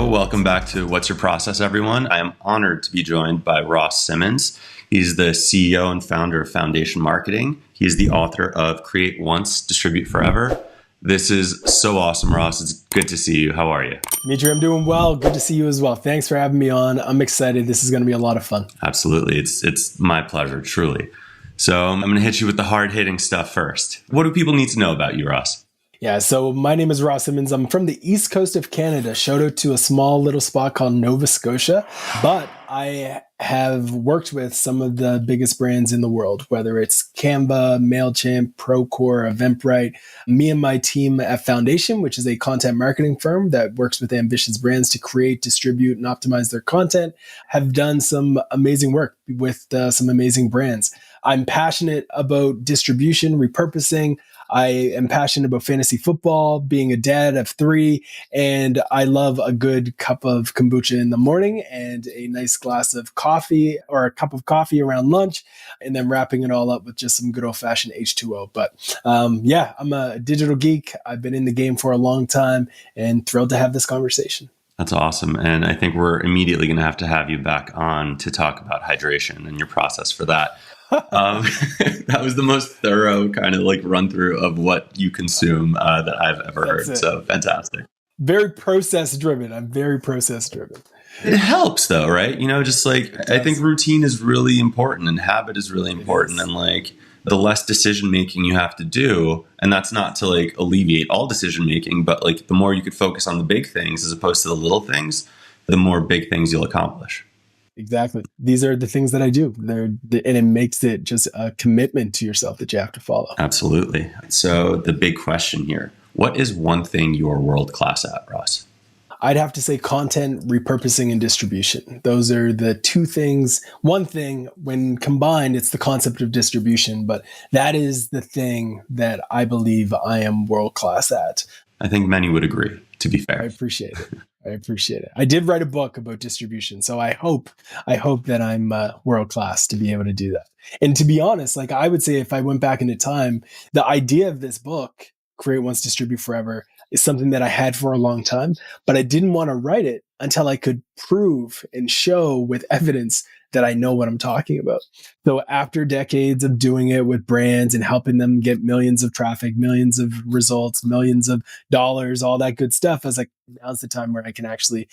welcome back to What's Your Process, everyone. I am honored to be joined by Ross Simmonds. He's the CEO and founder of Foundation Marketing. He is the author of Create Once, Distribute Forever. This is so awesome, Ross. It's good to see you. How are you? Dimitri, I'm doing well. Good to see you as well. Thanks for having me on. I'm excited. This is going to be a lot of fun. Absolutely. It's my pleasure, truly. So I'm going to hit you with the hard-hitting stuff first. What do people need to know about you, Ross? Yeah, so my name is Ross Simmonds. I'm from the east coast of Canada. Shout out to a small little spot called Nova Scotia. But I have worked with some of the biggest brands in the world, whether it's Canva, MailChimp, Procore, Eventbrite. Me and my team at Foundation, which is a content marketing firm that works with ambitious brands to create, distribute, and optimize their content, have done some amazing work with some amazing brands. I'm passionate about distribution, repurposing. I am passionate about fantasy football, being a dad of 3, and I love a good cup of kombucha in the morning and a nice glass of coffee or a cup of coffee around lunch, and then wrapping it all up with just some good old-fashioned H2O. But yeah, I'm a digital geek. I've been in the game for a long time and thrilled to have this conversation. That's awesome. And I think we're immediately going to have you back on to talk about hydration and your process for that. That was the most thorough kind of like run through of what you consume that I've ever heard. So fantastic. Very process driven. I'm very process driven. It helps though, right? Just like I think routine is really important and habit is really important. And like the less decision making you have to do, and that's not to like alleviate all decision making, but like the more you could focus on the big things as opposed to the little things, the more big things you'll accomplish. Exactly. These are the things that I do. And it makes it just a commitment to yourself that you have to follow. Absolutely. So the big question here, what is one thing you're world class at, Ross? I'd have to say content, repurposing, and distribution. Those are the two things. One thing, when combined, it's the concept of distribution, but that is the thing that I believe I am world class at. I think many would agree, to be fair. I appreciate it. I did write a book about distribution, so I hope that I'm world class to be able to do that. And to be honest, like I would say, if I went back into time, the idea of this book, Create Once, Distribute Forever, is something that I had for a long time, but I didn't want to write it until I could prove and show with evidence that I know what I'm talking about. So after decades of doing it with brands and helping them get millions of traffic, millions of results, millions of dollars, all that good stuff, I was like, now's the time where I can actually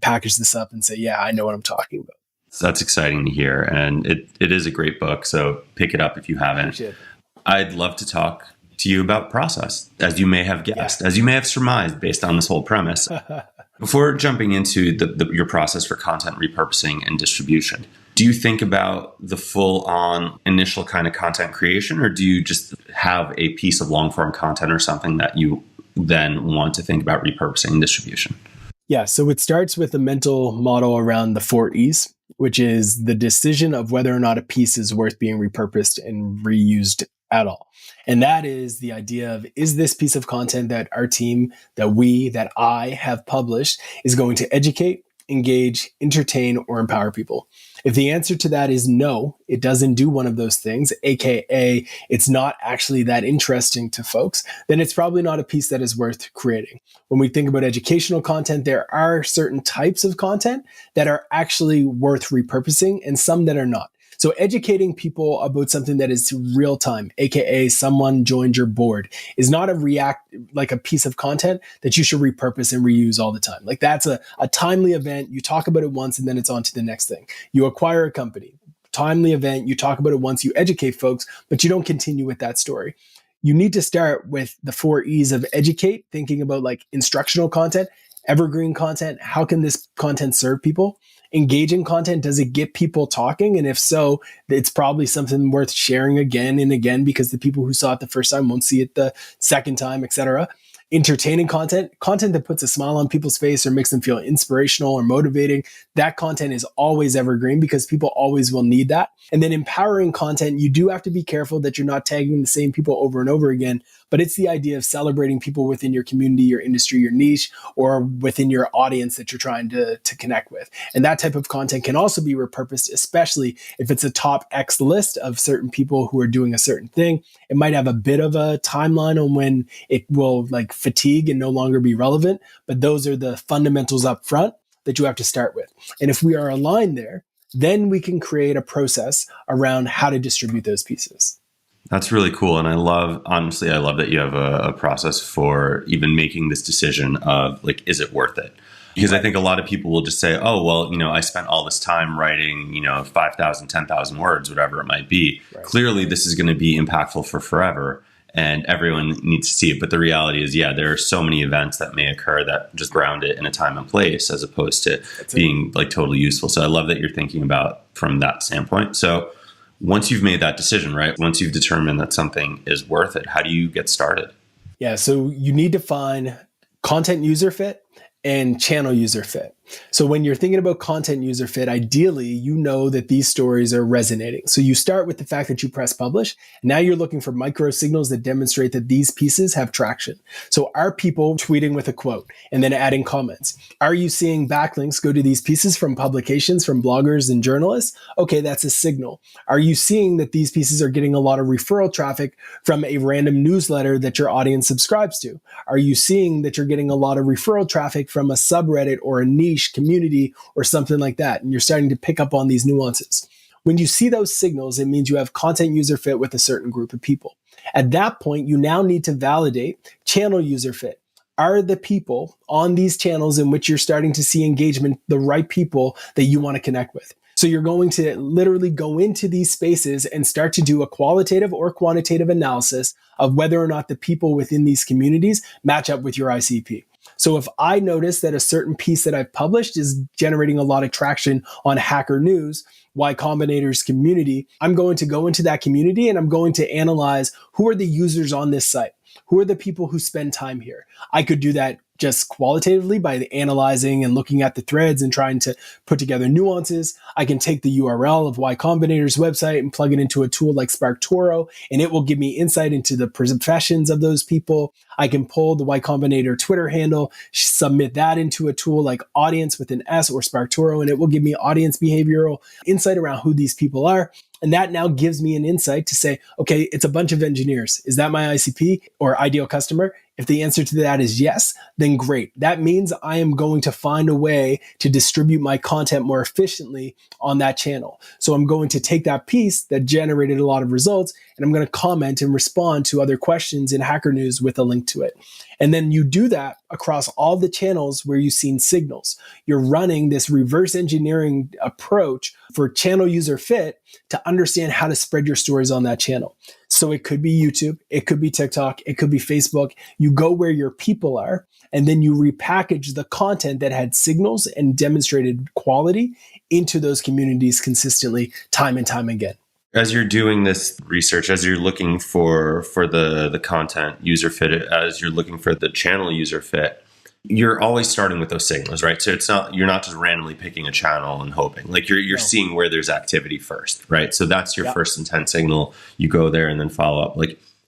package this up and say, yeah, I know what I'm talking about. So that's exciting to hear. And it is a great book. So pick it up if you haven't. I'd love to talk to you about process, as you may have guessed, as you may have surmised based on this whole premise. Before jumping into your process for content repurposing and distribution, do you think about the full-on initial kind of content creation, or do you just have a piece of long-form content or something that you then want to think about repurposing and distribution? Yeah, so it starts with a mental model around the 4 E's, which is the decision of whether or not a piece is worth being repurposed and reused at all. And that is the idea of, is this piece of content that our team, that I have published is going to educate, engage, entertain, or empower people? If the answer to that is no, it doesn't do one of those things, aka it's not actually that interesting to folks, then it's probably not a piece that is worth creating. When we think about educational content, there are certain types of content that are actually worth repurposing and some that are not. So educating people about something that is real time, aka someone joined your board, is not a piece of content that you should repurpose and reuse all the time. Like that's a timely event. You talk about it once and then it's on to the next thing. You acquire a company, timely event. You talk about it once, you educate folks, but you don't continue with that story. You need to start with the 4 E's of educate, thinking about like instructional content, evergreen content. How can this content serve people? Engaging content, does it get people talking? And if so, it's probably something worth sharing again and again because the people who saw it the first time won't see it the second time, etc. Entertaining content that puts a smile on people's face or makes them feel inspirational or motivating. That content is always evergreen because people always will need that. And then empowering content, you do have to be careful that you're not tagging the same people over and over again, but it's the idea of celebrating people within your community, your industry, your niche, or within your audience that you're trying to connect with. And that type of content can also be repurposed, especially if it's a top X list of certain people who are doing a certain thing. It might have a bit of a timeline on when it will like fatigue and no longer be relevant. But those are the fundamentals up front that you have to start with. And if we are aligned there, then we can create a process around how to distribute those pieces. That's really cool. And honestly, I love that you have a process for even making this decision of like, is it worth it? Because I think a lot of people will just say, oh, well, I spent all this time writing, 5,000, 10,000 words, whatever it might be. Right. Clearly, this is going to be impactful for forever and everyone needs to see it. But the reality is, there are so many events that may occur that just ground it in a time and place as opposed to being like totally useful. So I love that you're thinking about from that standpoint. So once you've made that decision, right? Once you've determined that something is worth it, how do you get started? Yeah. So you need to find content user fit and channel user fit. So when you're thinking about content user fit, ideally, you know that these stories are resonating. So you start with the fact that you press publish. Now you're looking for micro signals that demonstrate that these pieces have traction. So are people tweeting with a quote and then adding comments? Are you seeing backlinks go to these pieces from publications, from bloggers and journalists? Okay, that's a signal. Are you seeing that these pieces are getting a lot of referral traffic from a random newsletter that your audience subscribes to? Are you seeing that you're getting a lot of referral traffic from a subreddit or a niche community or something like that? And you're starting to pick up on these nuances. When you see those signals, it means you have content user fit with a certain group of people. At that point, you now need to validate channel user fit. Are the people on these channels in which you're starting to see engagement the right people that you want to connect with? So you're going to literally go into these spaces and start to do a qualitative or quantitative analysis of whether or not the people within these communities match up with your ICP. So if I notice that a certain piece that I've published is generating a lot of traction on Hacker News, Y Combinator's community, I'm going to go into that community and I'm going to analyze who are the users on this site. Who are the people who spend time here? I could do that just qualitatively by analyzing and looking at the threads and trying to put together nuances. I can take the URL of Y Combinator's website and plug it into a tool like SparkToro, and it will give me insight into the professions of those people. I can pull the Y Combinator Twitter handle, submit that into a tool like Audience with an S or SparkToro, and it will give me audience behavioral insight around who these people are. And that now gives me an insight to say, okay, it's a bunch of engineers. Is that my ICP or ideal customer? If the answer to that is yes, then great. That means I am going to find a way to distribute my content more efficiently on that channel. So I'm going to take that piece that generated a lot of results and I'm going to comment and respond to other questions in Hacker News with a link to it. And then you do that across all the channels where you've seen signals. You're running this reverse engineering approach for channel user fit to understand how to spread your stories on that channel. So it could be YouTube, it could be TikTok, it could be Facebook. You go where your people are, and then you repackage the content that had signals and demonstrated quality into those communities consistently, time and time again. As you're doing this research, as you're looking for the content user fit, as you're looking for the channel user fit, you're always starting with those signals, right? So you're not just randomly picking a channel and hoping. Like you're seeing where there's activity first, right? So that's your first intent signal. You go there and then follow up.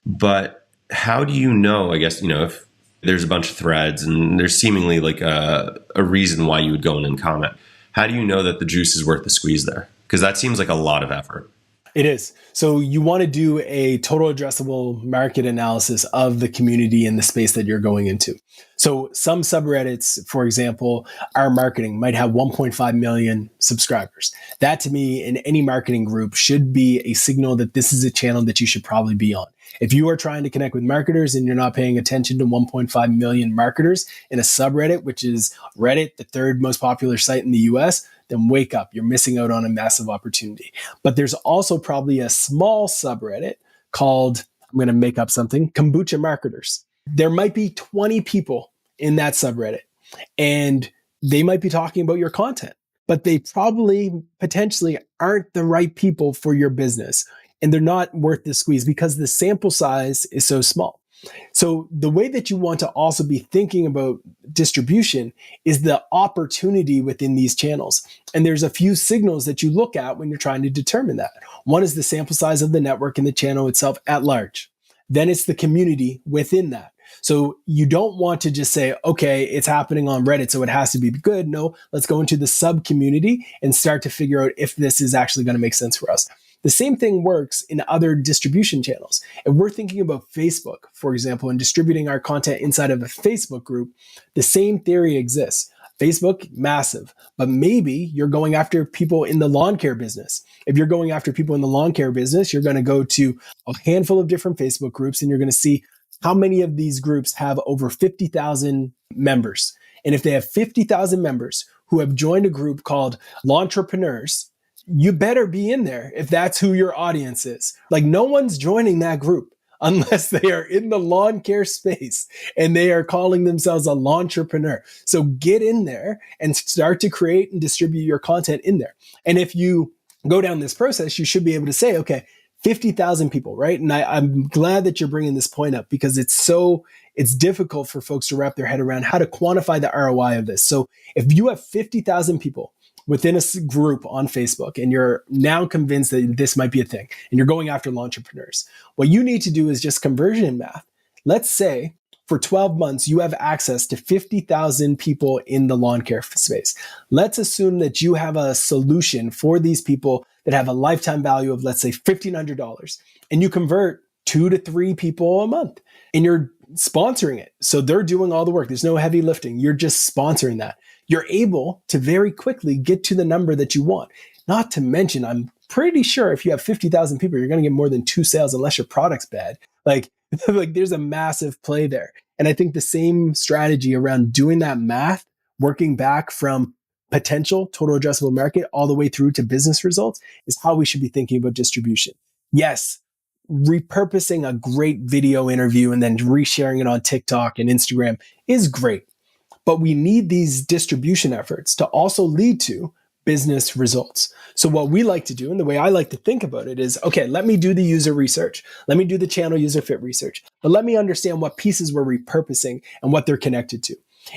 But how do you know, I guess, if there's a bunch of threads and there's seemingly like a reason why you would go in and comment, how do you know that the juice is worth the squeeze there? Because that seems like a lot of effort. It is. So you want to do a total addressable market analysis of the community and the space that you're going into. So some subreddits, for example, our marketing might have 1.5 million subscribers. That to me, in any marketing group, should be a signal that this is a channel that you should probably be on. If you are trying to connect with marketers and you're not paying attention to 1.5 million marketers in a subreddit, which is Reddit, the third most popular site in the US, then wake up. You're missing out on a massive opportunity. But there's also probably a small subreddit called, I'm going to make up something, kombucha marketers. There might be 20 people in that subreddit, and they might be talking about your content, but they probably potentially aren't the right people for your business. And they're not worth the squeeze because the sample size is so small. So the way that you want to also be thinking about distribution is the opportunity within these channels. And there's a few signals that you look at when you're trying to determine that. One is the sample size of the network and the channel itself at large. Then it's the community within that. So you don't want to just say, okay, it's happening on Reddit, so it has to be good. No, let's go into the sub community and start to figure out if this is actually going to make sense for us. The same thing works in other distribution channels. If we're thinking about Facebook, for example, and distributing our content inside of a Facebook group, the same theory exists. Facebook, massive, but maybe you're going after people in the lawn care business. If you're going after people in the lawn care business, you're going to go to a handful of different Facebook groups and you're going to see how many of these groups have over 50,000 members. And if they have 50,000 members who have joined a group called Lawn-trepreneurs, you better be in there if that's who your audience is. Like, no one's joining that group unless they are in the lawn care space and they are calling themselves a lawn-trepreneur. So get in there and start to create and distribute your content in there. And if you go down this process, you should be able to say, okay, 50,000 people, right? And I'm glad that you're bringing this point up because it's difficult for folks to wrap their head around how to quantify the ROI of this. So if you have 50,000 people within a group on Facebook, and you're now convinced that this might be a thing, and you're going after lawn-trepreneurs, what you need to do is just conversion math. Let's say for 12 months, you have access to 50,000 people in the lawn care space. Let's assume that you have a solution for these people that have a lifetime value of, let's say, $1,500, and you convert 2 to 3 people a month, and you're sponsoring it. So they're doing all the work. There's no heavy lifting. You're just sponsoring that. You're able to very quickly get to the number that you want. Not to mention, I'm pretty sure if you have 50,000 people, you're going to get more than 2 sales unless your product's bad. Like there's a massive play there. And I think the same strategy around doing that math, working back from potential total addressable market all the way through to business results, is how we should be thinking about distribution. Yes, repurposing a great video interview and then resharing it on TikTok and Instagram is great. But we need these distribution efforts to also lead to business results. So what we like to do, and the way I like to think about it is, okay, let me do the user research. Let me do the channel user fit research. But let me understand what pieces we're repurposing and what they're connected to.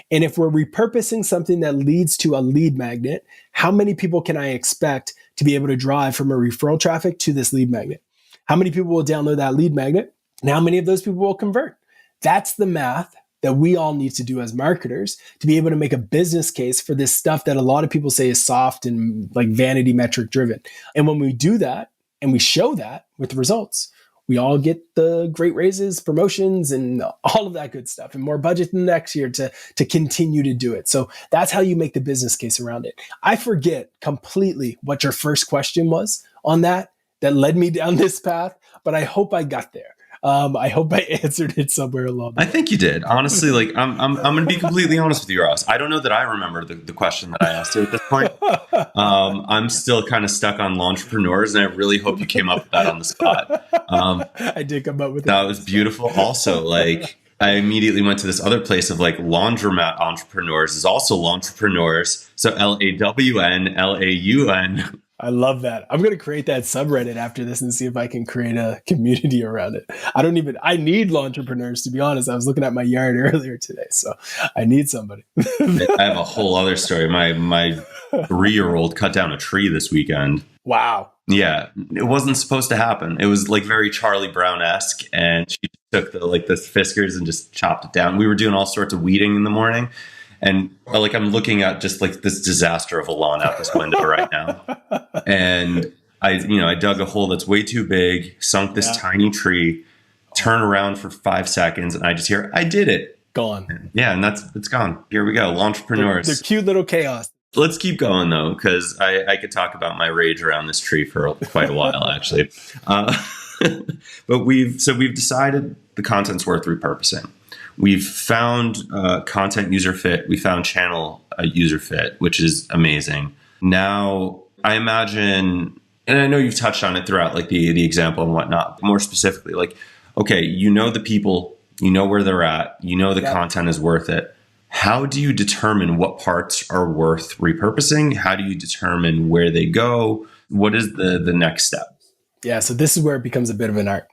And if we're repurposing something that leads to a lead magnet, how many people can I expect to be able to drive from a referral traffic to this lead magnet? How many people will download that lead magnet? And how many of those people will convert? That's the math that we all need to do as marketers to be able to make a business case for this stuff that a lot of people say is soft and like vanity metric driven. And when we do that and we show that with results, we all get the great raises, promotions, and all of that good stuff, and more budget than next year to continue to do it. So that's how you make the business case around it. I forget completely what your first question was on that led me down this path, but I hope I got there. I hope I answered it somewhere along the way. I think you did. Honestly, like I'm going to be completely honest with you, Ross. I don't know that I remember the question that I asked you at this point. I'm still kind of stuck on Lawn-trepreneurs, and I really hope you came up with that on the spot. I did come up with that. That was beautiful. Also, like I immediately went to this other place of like laundromat entrepreneurs is also Lawn-trepreneurs. So LAWN. I love that. I'm going to create that subreddit after this and see if I can create a community around it. I need lawn-trepreneurs, to be honest. I was looking at my yard earlier today, so I need somebody. I have a whole other story. My 3-year-old cut down a tree this weekend. Wow. Yeah, it wasn't supposed to happen. It was like very Charlie Brown-esque, and she took the Fiskars and just chopped it down. We were doing all sorts of weeding in the morning. And like, I'm looking at just like this disaster of a lawn out this window right now. And I dug a hole that's way too big, sunk this tiny tree, turn around for 5 seconds, and I just hear, I did it. Gone. Yeah. And it's gone. Here we go. Lawn-trepreneurs. They're cute little chaos. Let's keep going though, because I could talk about my rage around this tree for quite a while, actually. But we've decided the content's worth repurposing. We've found content user fit. We found channel user fit, which is amazing. Now, I imagine, and I know you've touched on it throughout, like the example and whatnot, but more specifically, like, okay, you know the people, you know where they're at, you know the content is worth it. How do you determine what parts are worth repurposing? How do you determine where they go? What is the next step? Yeah, so this is where it becomes a bit of an art.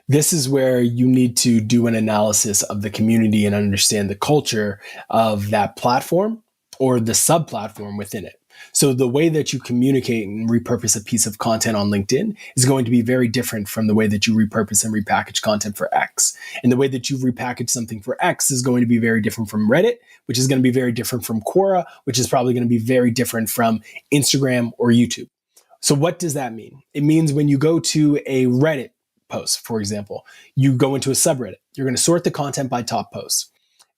This is where you need to do an analysis of the community and understand the culture of that platform or the sub-platform within it. So the way that you communicate and repurpose a piece of content on LinkedIn is going to be very different from the way that you repurpose and repackage content for X. And the way that you repackage something for X is going to be very different from Reddit, which is going to be very different from Quora, which is probably going to be very different from Instagram or YouTube. So what does that mean? It means when you go to a Reddit post, for example, you go into a subreddit, you're going to sort the content by top posts.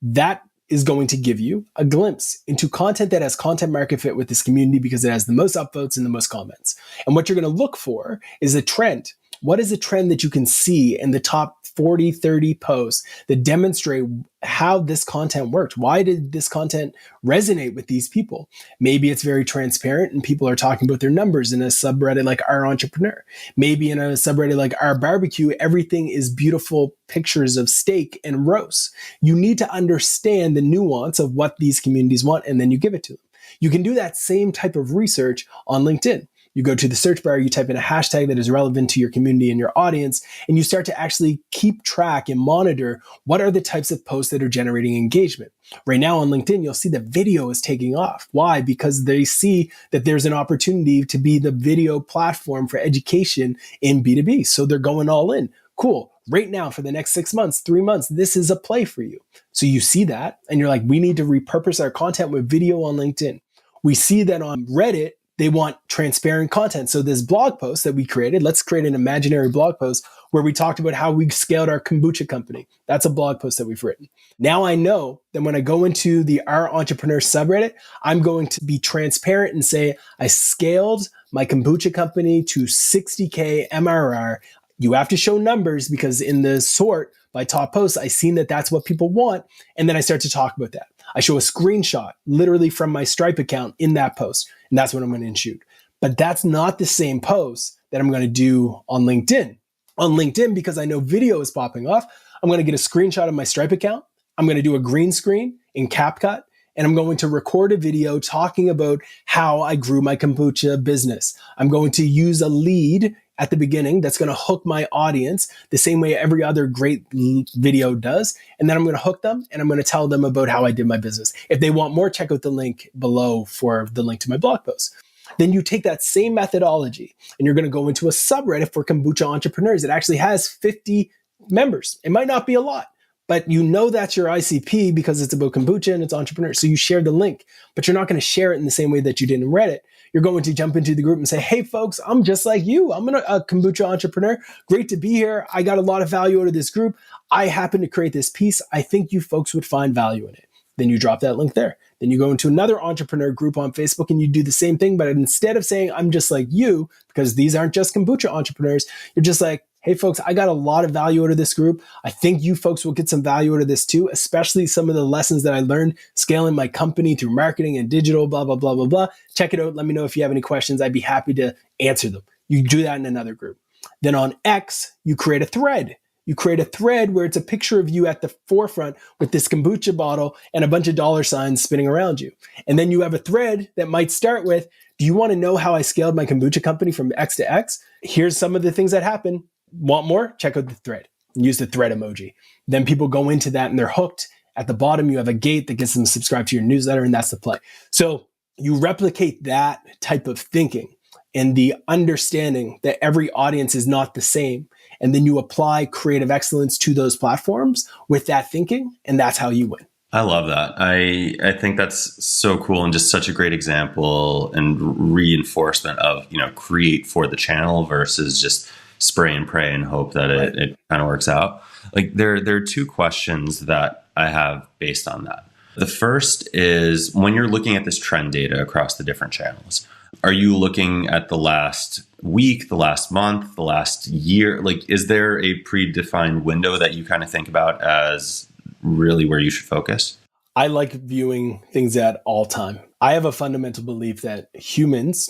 That is going to give you a glimpse into content that has content market fit with this community because it has the most upvotes and the most comments. And what you're going to look for is a trend. What is a trend that you can see in the top 40, 30 posts that demonstrate how this content worked? Why did this content resonate with these people? Maybe it's very transparent and people are talking about their numbers in a subreddit like Our Entrepreneur. Maybe in a subreddit like Our Barbecue, everything is beautiful pictures of steak and roast. You need to understand the nuance of what these communities want, and then you give it to them. You can do that same type of research on LinkedIn. You go to the search bar, you type in a hashtag that is relevant to your community and your audience, and you start to actually keep track and monitor what are the types of posts that are generating engagement. Right now on LinkedIn, you'll see the video is taking off. Why? Because they see that there's an opportunity to be the video platform for education in B2B. So they're going all in. Cool. Right now, for the next 6 months, 3 months, this is a play for you. So you see that, and you're like, we need to repurpose our content with video on LinkedIn. We see that on Reddit, they want transparent content. So this blog post that we created, let's create an imaginary blog post where we talked about how we scaled our kombucha company. That's a blog post that we've written. Now I know that when I go into the Our Entrepreneur subreddit, I'm going to be transparent and say, I scaled my kombucha company to 60K MRR. You have to show numbers because in the sort by top posts, I've seen that that's what people want. And then I start to talk about that. I show a screenshot literally from my Stripe account in that post. And that's what I'm going to shoot. But that's not the same post that I'm going to do on LinkedIn. On LinkedIn, because I know video is popping off, I'm going to get a screenshot of my Stripe account. I'm going to do a green screen in CapCut, and I'm going to record a video talking about how I grew my kombucha business. I'm going to use a lead at the beginning that's going to hook my audience the same way every other great video does. And then I'm going to hook them and I'm going to tell them about how I did my business. If they want more, check out the link below for the link to my blog post. Then you take that same methodology and you're going to go into a subreddit for kombucha entrepreneurs. It actually has 50 members. It might not be a lot, but you know that's your ICP because it's about kombucha and it's entrepreneurs. So you share the link, but you're not going to share it in the same way that you did in Reddit. You're going to jump into the group and say, hey, folks, I'm just like you. I'm a kombucha entrepreneur. Great to be here. I got a lot of value out of this group. I happen to create this piece. I think you folks would find value in it. Then you drop that link there. Then you go into another entrepreneur group on Facebook and you do the same thing. But instead of saying, I'm just like you, because these aren't just kombucha entrepreneurs, you're just like, hey, folks, I got a lot of value out of this group. I think you folks will get some value out of this too, especially some of the lessons that I learned scaling my company through marketing and digital, blah, blah, blah, blah, blah. Check it out. Let me know if you have any questions. I'd be happy to answer them. You do that in another group. Then on X, you create a thread. You create a thread where it's a picture of you at the forefront with this kombucha bottle and a bunch of dollar signs spinning around you. And then you have a thread that might start with, do you want to know how I scaled my kombucha company from X to X? Here's some of the things that happen. Want more? Check out the thread. Use the thread emoji. Then people go into that and they're hooked. At the bottom, you have a gate that gets them subscribed to your newsletter, and that's the play. So you replicate that type of thinking and the understanding that every audience is not the same. And then you apply creative excellence to those platforms with that thinking, and that's how you win. I love that. I think that's so cool and just such a great example and reinforcement of, create for the channel versus just spray and pray and hope that it kind of works out. Like there are two questions that I have based on that. The first is when you're looking at this trend data across the different channels, are you looking at the last week, the last month, the last year? Like, is there a predefined window that you kind of think about as really where you should focus? I like viewing things at all time. I have a fundamental belief that humans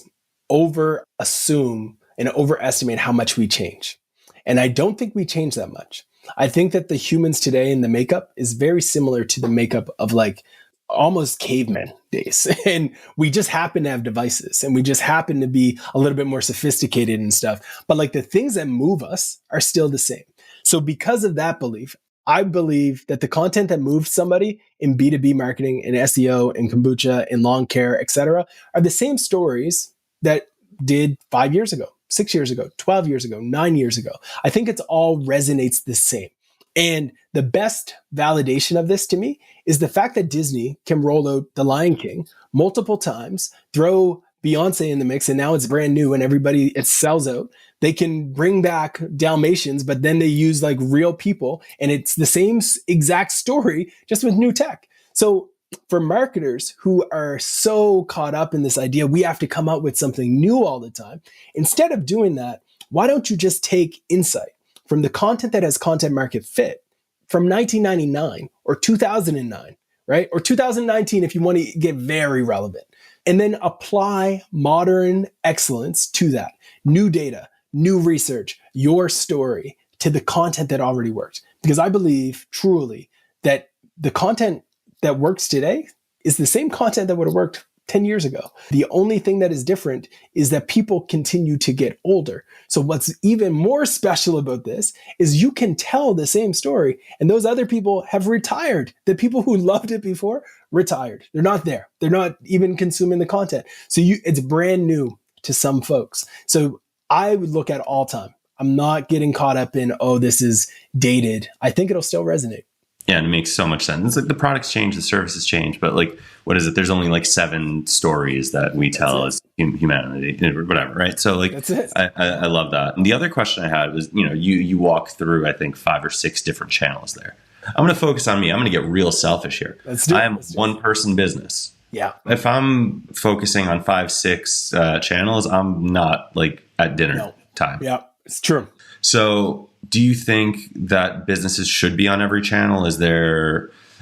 over assume and overestimate how much we change. And I don't think we change that much. I think that the humans today in the makeup is very similar to the makeup of like almost caveman days. And we just happen to have devices and we just happen to be a little bit more sophisticated and stuff. But like the things that move us are still the same. So because of that belief, I believe that the content that moves somebody in B2B marketing and SEO and kombucha and lawn care, et cetera, are the same stories that did 5 years ago, 6 years ago, 12 years ago, 9 years ago. I think it's all resonates the same. And the best validation of this to me is the fact that Disney can roll out The Lion King multiple times, throw Beyonce in the mix, and now it's brand new and it sells out. They can bring back Dalmatians, but then they use like real people, and it's the same exact story, just with new tech. So for marketers who are so caught up in this idea, we have to come out with something new all the time. Instead of doing that, why don't you just take insight from the content that has content market fit from 1999 or 2009, right? Or 2019 if you want to get very relevant, and then apply modern excellence to that. New data, new research, your story to the content that already worked. Because I believe truly that the content that works today is the same content that would have worked 10 years ago. The only thing that is different is that people continue to get older. So what's even more special about this is you can tell the same story, and those other people have retired. The people who loved it before retired. They're not there. They're not even consuming the content. So it's brand new to some folks. So I would look at all time. I'm not getting caught up in, oh, this is dated. I think it'll still resonate. Yeah, and it makes so much sense. It's like the products change, the services change, but like, what is it? There's only like 7 stories that we tell as humanity, whatever, right? So like, that's it. I love that. And the other question I had was, you walk through, I think 5 or 6 different channels there. I'm going to focus on me. I'm going to get real selfish here. I am one person business. Yeah. If I'm focusing on 5, 6 channels, I'm not like at dinner time. Yeah, it's true. So do you think that businesses should be on every channel?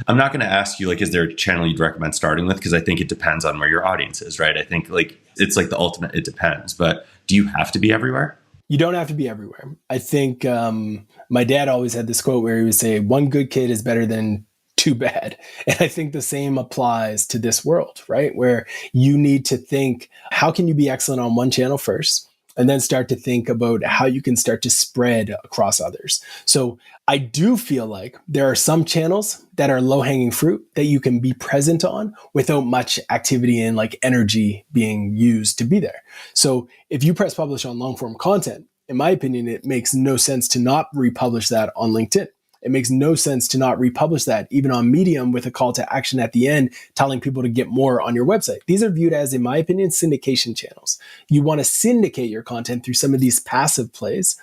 I'm not going to ask you, like, is there a channel you'd recommend starting with? Because I think it depends on where your audience is, right? I think like it's like the ultimate, it depends. But do you have to be everywhere? You don't have to be everywhere. I think my dad always had this quote where he would say, 1 good kid is better than 2 bad. And I think the same applies to this world, right? Where you need to think, how can you be excellent on one channel first? And then start to think about how you can start to spread across others. So I do feel like there are some channels that are low-hanging fruit that you can be present on without much activity and like energy being used to be there. So if you press publish on long-form content, in my opinion, it makes no sense to not republish that on LinkedIn. It makes no sense to not republish that even on Medium with a call to action at the end, telling people to get more on your website. These are viewed as, in my opinion, syndication channels. You want to syndicate your content through some of these passive plays,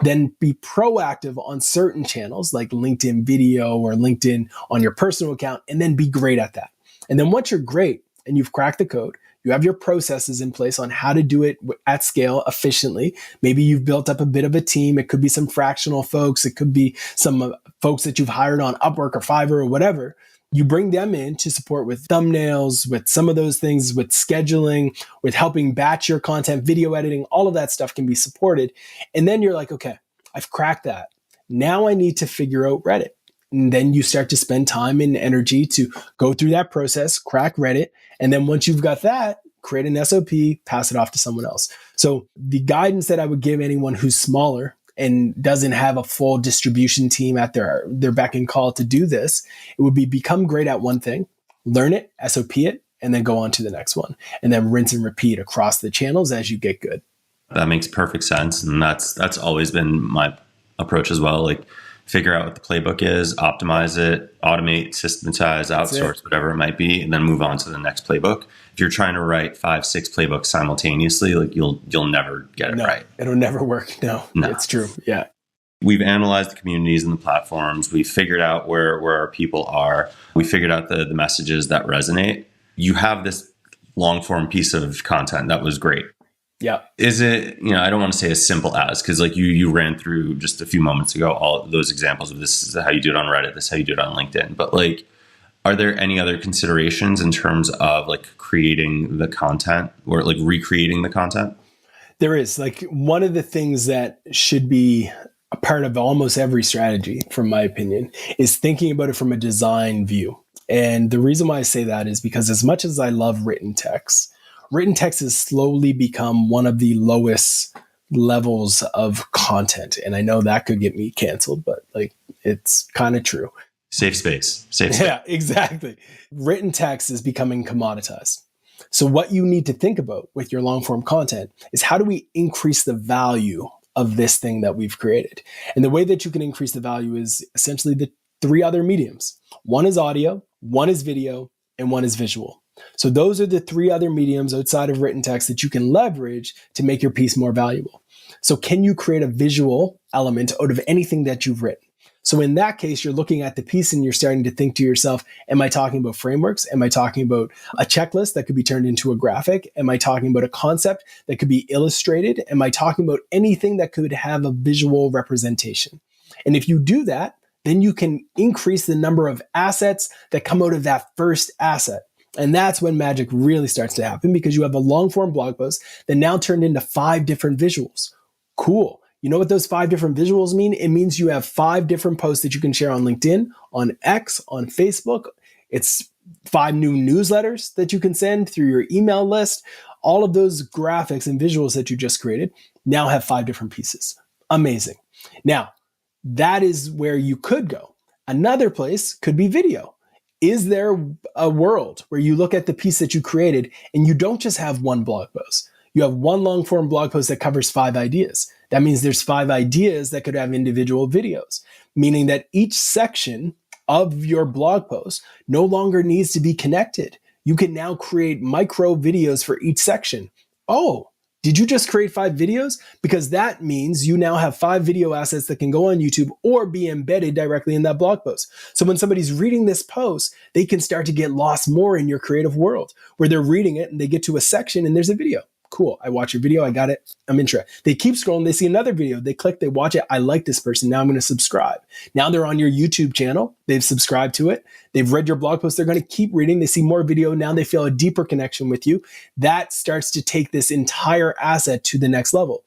then be proactive on certain channels like LinkedIn video or LinkedIn on your personal account, and then be great at that. And then once you're great and you've cracked the code, you have your processes in place on how to do it at scale efficiently. Maybe you've built up a bit of a team. It could be some fractional folks. It could be some folks that you've hired on Upwork or Fiverr or whatever. You bring them in to support with thumbnails, with some of those things, with scheduling, with helping batch your content, video editing, all of that stuff can be supported. And then you're like, okay, I've cracked that. Now I need to figure out Reddit. And then you start to spend time and energy to go through that process, crack Reddit. And then once you've got that, create an SOP, pass it off to someone else. So the guidance that I would give anyone who's smaller and doesn't have a full distribution team at their beck and call to do this, it would be become great at one thing, learn it, SOP it, and then go on to the next one. And then rinse and repeat across the channels as you get good. That makes perfect sense. And that's always been my approach as well. Like, figure out what the playbook is, optimize it, automate, systematize, outsource, whatever it might be, and then move on to the next playbook. If you're trying to write 5, 6 playbooks simultaneously, like you'll never get it right. It'll never work. No, it's true. Yeah. We've analyzed the communities and the platforms. We've figured out where our people are. We figured out the messages that resonate. You have this long form piece of content that was great. Yeah. Is it, I don't want to say as simple as, because like you ran through just a few moments ago, all of those examples of this is how you do it on Reddit, this is how you do it on LinkedIn. But like, are there any other considerations in terms of like creating the content or like recreating the content? There is. Like, one of the things that should be a part of almost every strategy, from my opinion, is thinking about it from a design view. And the reason why I say that is because as much as I love written text has slowly become one of the lowest levels of content. And I know that could get me canceled, but like, it's kind of true. Safe space. Yeah, exactly. Written text is becoming commoditized. So what you need to think about with your long form content is, how do we increase the value of this thing that we've created? And the way that you can increase the value is essentially the 3 other mediums. One is audio, one is video, and one is visual. So those are the three other mediums outside of written text that you can leverage to make your piece more valuable. So can you create a visual element out of anything that you've written? So in that case, you're looking at the piece and you're starting to think to yourself, am I talking about frameworks? Am I talking about a checklist that could be turned into a graphic? Am I talking about a concept that could be illustrated? Am I talking about anything that could have a visual representation? And if you do that, then you can increase the number of assets that come out of that first asset. And that's when magic really starts to happen, because you have a long form blog post that now turned into 5 different visuals. Cool. You know what those 5 different visuals mean? It means you have 5 different posts that you can share on LinkedIn, on X, on Facebook. It's 5 new newsletters that you can send through your email list. All of those graphics and visuals that you just created now have 5 different pieces. Amazing. Now, that is where you could go. Another place could be video. Is there a world where you look at the piece that you created and you don't just have one blog post? You have one long form blog post that covers 5 ideas. That means there's 5 ideas that could have individual videos, meaning that each section of your blog post no longer needs to be connected. You can now create micro videos for each section. Oh, did you just create 5 videos? Because that means you now have 5 video assets that can go on YouTube or be embedded directly in that blog post. So when somebody's reading this post, they can start to get lost more in your creative world, where they're reading it and they get to a section and there's a video. Cool. I watch your video. I got it. I'm interested. They keep scrolling. They see another video. They click, they watch it. I like this person. Now I'm going to subscribe. Now they're on your YouTube channel. They've subscribed to it. They've read your blog post. They're going to keep reading. They see more video. Now they feel a deeper connection with you. That starts to take this entire asset to the next level.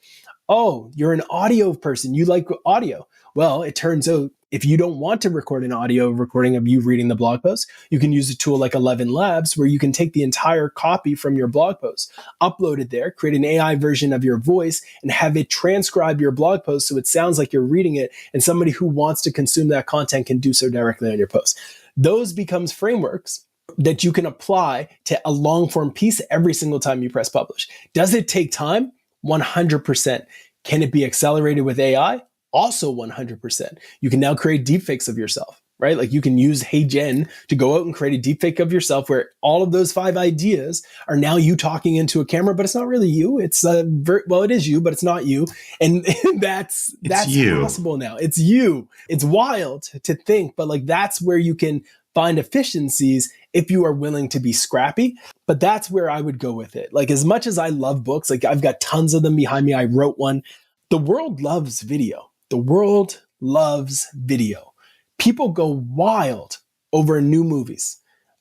Oh, you're an audio person. You like audio. Well, it turns out if you don't want to record an audio recording of you reading the blog post, you can use a tool like 11 Labs, where you can take the entire copy from your blog post, upload it there, create an AI version of your voice, and have it transcribe your blog post so it sounds like you're reading it, and somebody who wants to consume that content can do so directly on your post. Those becomes frameworks that you can apply to a long form piece every single time you press publish. Does it take time? 100%. Can it be accelerated with AI? Also 100%. You can now create deepfakes of yourself, right? Like you can use Hey Jen to go out and create a deepfake of yourself where all of those 5 ideas are now you talking into a camera, but it's not really you. It's well, it is you, but it's not you. And that's possible now. It's you. It's wild to think, but like that's where you can find efficiencies if you are willing to be scrappy. But that's where I would go with it. Like as much as I love books, like I've got tons of them behind me. I wrote one. The world loves video. The world loves video. People go wild over new movies.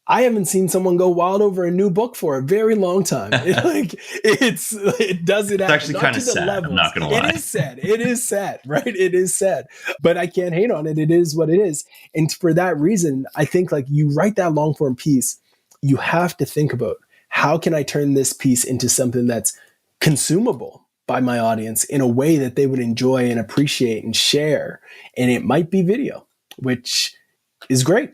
I haven't seen someone go wild over a new book for a very long time. It doesn't happen. It's actually kind of sad. Levels. I'm not going to lie. It is sad. It is sad, right? It is sad. But I can't hate on it. It is what it is. And for that reason, I think like you write that long form piece, you have to think about how can I turn this piece into something that's consumable by my audience in a way that they would enjoy and appreciate and share. And it might be video, which is great.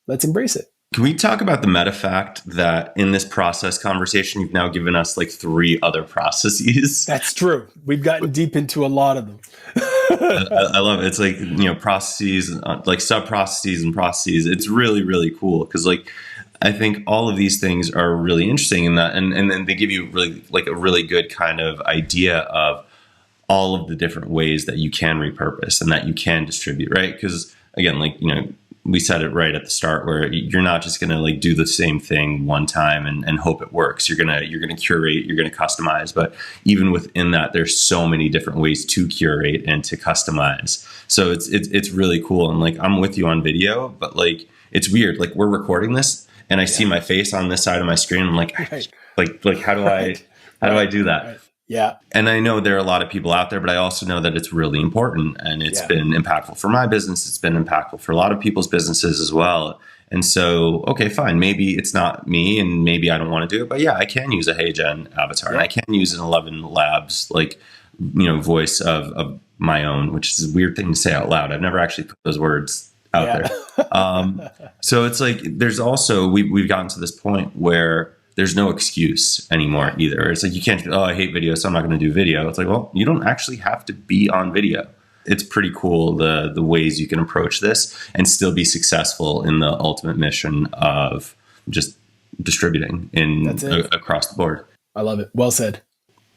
Let's embrace it. Can we talk about the meta fact that in this process conversation, you've now given us like 3 other processes? That's true. We've gotten deep into a lot of them. I love it. It's like, processes, like sub processes and processes. It's really, really cool. Cause like, I think all of these things are really interesting in that, and then they give you really like a really good kind of idea of all of the different ways that you can repurpose and that you can distribute, right? Because again, like, we said it right at the start where you're not just going to like do the same thing one time and hope it works. You're going to curate, you're going to customize, but even within that, there's so many different ways to curate and to customize. So it's really cool. And like, I'm with you on video, but like, it's weird. Like we're recording this, and I see my face on this side of my screen. I'm like, like how do I do that? Right. Yeah. And I know there are a lot of people out there, but I also know that it's really important, and it's been impactful for my business. It's been impactful for a lot of people's businesses as well. And so, okay, fine. Maybe it's not me, and maybe I don't want to do it, but yeah, I can use a Hey Jen avatar, and I can use an 11 Labs, like, voice of my own, which is a weird thing to say out loud. I've never actually put those words out there. So it's like, there's also, we've gotten to this point where there's no excuse anymore either. It's like, you can't, I hate video, so I'm not going to do video. It's like, well, you don't actually have to be on video. It's pretty cool the ways you can approach this and still be successful in the ultimate mission of just distributing across the board. I love it. Well said.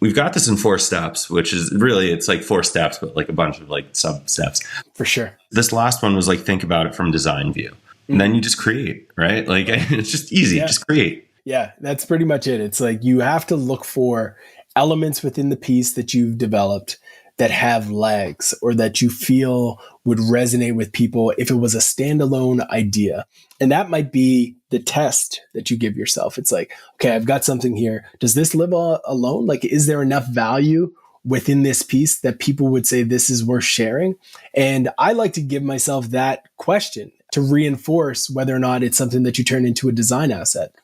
We've got this in 4 steps, which is really, it's like 4 steps, but like a bunch of like sub steps. For sure. This last one was like, think about it from design view. And then you just create, right? Like it's just easy. Yeah. Just create. Yeah, that's pretty much it. It's like you have to look for elements within the piece that you've developed that have legs or that you feel would resonate with people if it was a standalone idea. And that might be the test that you give yourself. It's like, okay, I've got something here. Does this live alone? Like, is there enough value within this piece that people would say this is worth sharing? And I like to give myself that question to reinforce whether or not it's something that you turn into a design asset.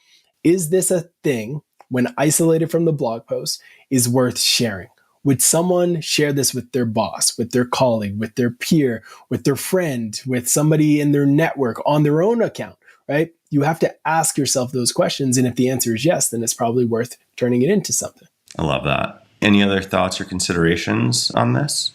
Is this a thing, when isolated from the blog post, is worth sharing? Would someone share this with their boss, with their colleague, with their peer, with their friend, with somebody in their network, on their own account, right? You have to ask yourself those questions. And if the answer is yes, then it's probably worth turning it into something. I love that. Any other thoughts or considerations on this?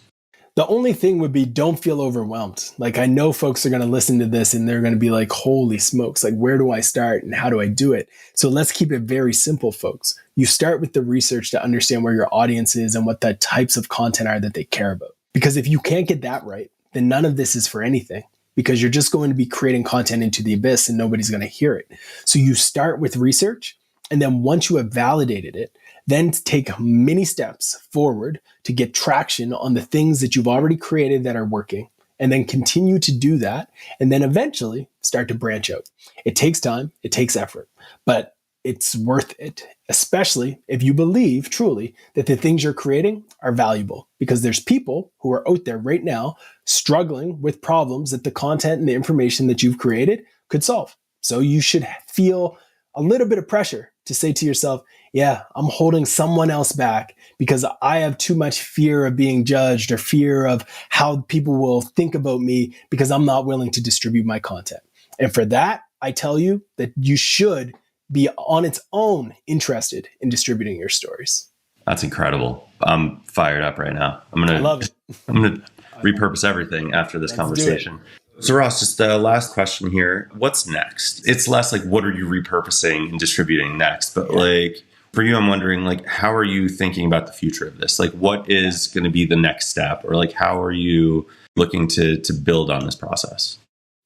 The only thing would be, don't feel overwhelmed. Like, I know folks are going to listen to this and they're going to be like, holy smokes, like, where do I start and how do I do it? So let's keep it very simple, folks. You start with the research to understand where your audience is and what the types of content are that they care about. Because if you can't get that right, then none of this is for anything, because you're just going to be creating content into the abyss and nobody's going to hear it. So you start with research. And then once you have validated it, then take many steps forward to get traction on the things that you've already created that are working, and then continue to do that. And then eventually start to branch out. It takes time, it takes effort, but it's worth it, especially if you believe truly that the things you're creating are valuable, because there's people who are out there right now struggling with problems that the content and the information that you've created could solve. So you should feel a little bit of pressure to say to yourself, yeah, I'm holding someone else back because I have too much fear of being judged or fear of how people will think about me because I'm not willing to distribute my content. And for that, I tell you that you should be on its own interested in distributing your stories. That's incredible. I'm fired up right now. I love it. I'm going to repurpose everything after this conversation. So Ross, just the last question here. What's next? It's less like, what are you repurposing and distributing next? But like, for you, I'm wondering, like, how are you thinking about the future of this? Like, what is going to be the next step? Or like, how are you looking to build on this process?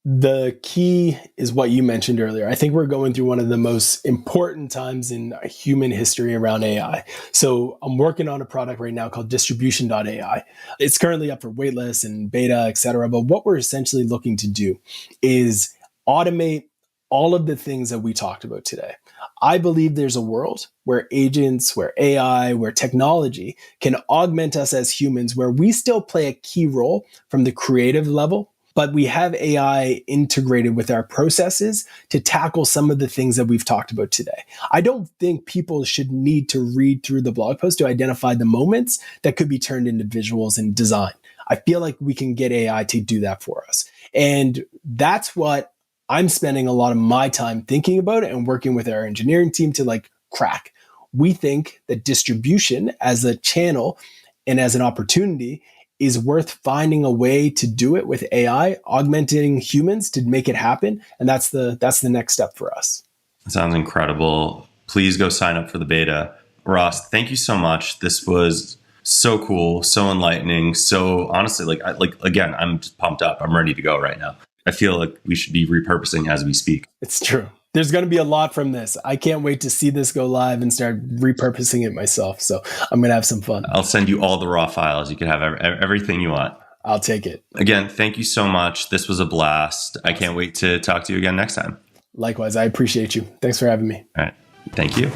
The key is what you mentioned earlier. I think we're going through one of the most important times in human history around AI. So I'm working on a product right now called Distribution.ai. It's currently up for waitlist and beta, et cetera. But what we're essentially looking to do is automate all of the things that we talked about today. I believe there's a world where agents, where AI, where technology can augment us as humans, where we still play a key role from the creative level, but we have AI integrated with our processes to tackle some of the things that we've talked about today. I don't think people should need to read through the blog post to identify the moments that could be turned into visuals and design. I feel like we can get AI to do that for us. And that's what I'm spending a lot of my time thinking about and working with our engineering team to like crack. We think that distribution as a channel and as an opportunity is worth finding a way to do it with AI, augmenting humans to make it happen. And that's the next step for us. That sounds incredible. Please go sign up for the beta. Ross, thank you so much. This was so cool, so enlightening. So honestly, again, I'm just pumped up. I'm ready to go right now. I feel like we should be repurposing as we speak. It's true. There's going to be a lot from this. I can't wait to see this go live and start repurposing it myself. So I'm going to have some fun. I'll send you all the raw files. You can have everything you want. I'll take it. Again, thank you so much. This was a blast. I can't wait to talk to you again next time. Likewise. I appreciate you. Thanks for having me. All right. Thank you.